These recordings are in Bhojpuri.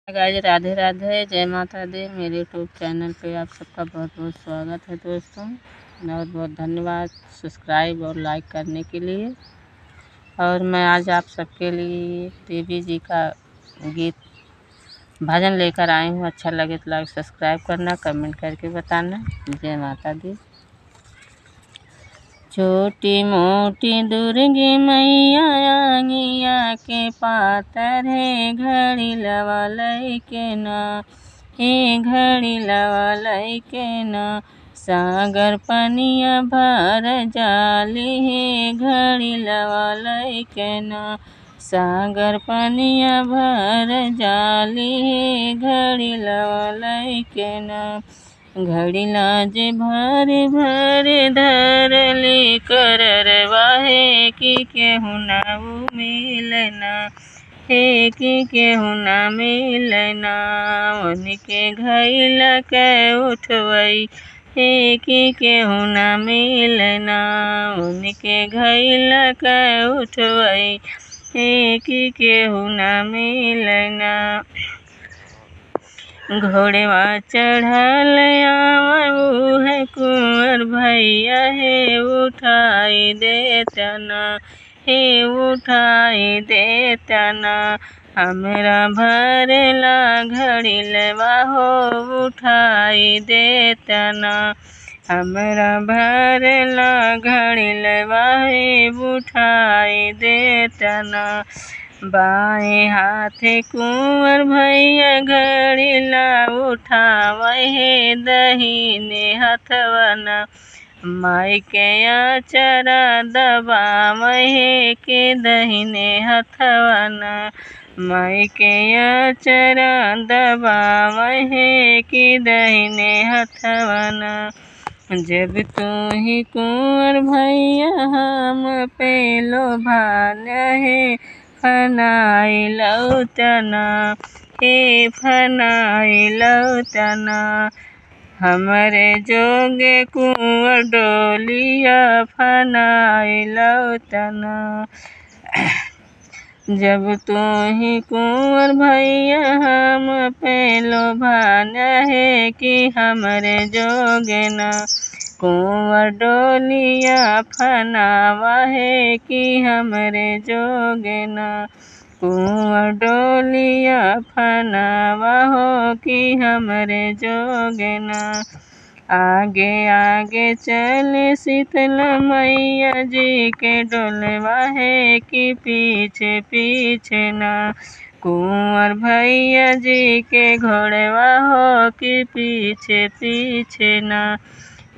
गाइस, राधे राधे, जय माता दी। मेरे यूट्यूब चैनल पे आप सबका बहुत बहुत स्वागत है दोस्तों। बहुत बहुत धन्यवाद सब्सक्राइब और लाइक करने के लिए। और मैं आज आप सबके लिए देवी जी का गीत भजन लेकर आई हूँ। अच्छा लगे तो लाइक सब्सक्राइब करना, कमेंट करके बताना। जय माता दी। छोटी मोटी दुर्गे मैया आंगिया के पातर है, घड़ी लवा लैके ना, हे घड़ी लवा लैके ना। सागर पनिया भर जाली है, घड़ी लवा लैके ना। सागर पनिया भर जाली है, घड़ी लवा लैके ना। घड़ी लाज भर भर धरली कररवा है, कि केहू ना मिलना, हे कि केहू ना मिलना। उनके घैला के उठवई, हे कि केहू ना मिलना। उनके घैला के उठवई, हे कि केहू ना मिलना। घोड़वा चढ़ल आवू है कुंवर भैया, हे उठाई देतना, हे उठाई देतना। हमरा भरला घड़ी लेवा हो, उठाई देतना। हमरा भरला घड़ी लेवा हे, उठाई देतना। बाएं हाथे कुंवर भैया घड़ी ला उठावे हे, दहिने हथवना माई के आचरा दबावे हे, के दहिने हथवना माई के आचरा दबावे हे, के दहिने हथवना। जब तू ही कुंवर भैया हम पे लोभान है, फनाई लौटना, हे फनाई लौटना। हमरे जोगे कुंवर डोलिया, फनाई लौटना। जब तू ही कुंवर भैया हम पे लोभान है, कि हमरे जोगे ना कुंवर डोलिया फनावा है, कि हमरे जोगे ना कुंवर डोलिया फनावा हो, कि हमरे जोगे ना। आगे आगे चले शीतला मैया जी के डोलवा है, कि पीछे पीछे ना कुंवर भैया जी के घोड़वा हो, कि पीछे पीछे ना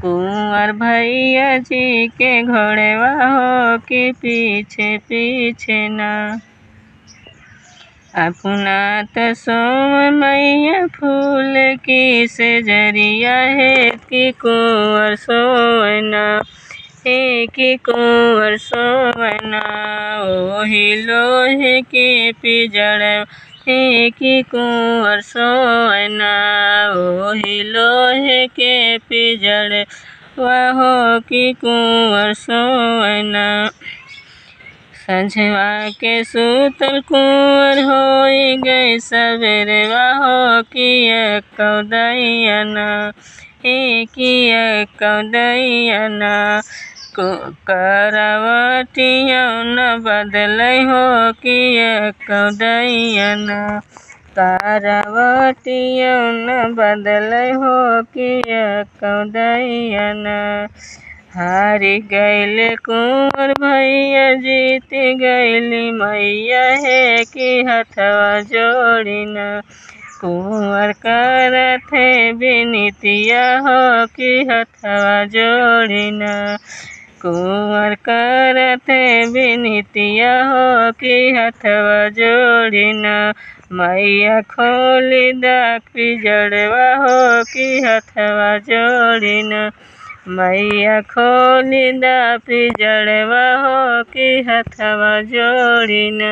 कुंवर भैया जी के घोड़वा हो, कि पीछे पीछे ना। अपना तो सोम मैया फूल की सजरिया है, कि कुंवर सोना, हे कि कुंवर सोना। ओही लोहे के पिजड़, हे कि कुंवर सोना। ओही लोहे के पिजड़ वाहो, कि कुंवर सोना। संझवा के सूतल कुंवर होई गई सवेरवा हो, कि कौदैयना, हे कि कौदैयना। करवटिया न बदलै हो, कि कौदैयना। करवटिया न बदलै हो, कि कौदैयना। हारी गैले कुंवर भैया जीत गैली मैया, है कि हथवा जोड़िना। कुंवर करत है बिनतिया हो, कि हथवा जोड़िना। कुंवर करत है बिनतिया हो, कि हथवा जोड़िना। मैया खोली दा पिजड़वा हो, कि हथवा जोड़िना। मैया खोली दा पिजड़वा हो, कि हथवा जोड़िना।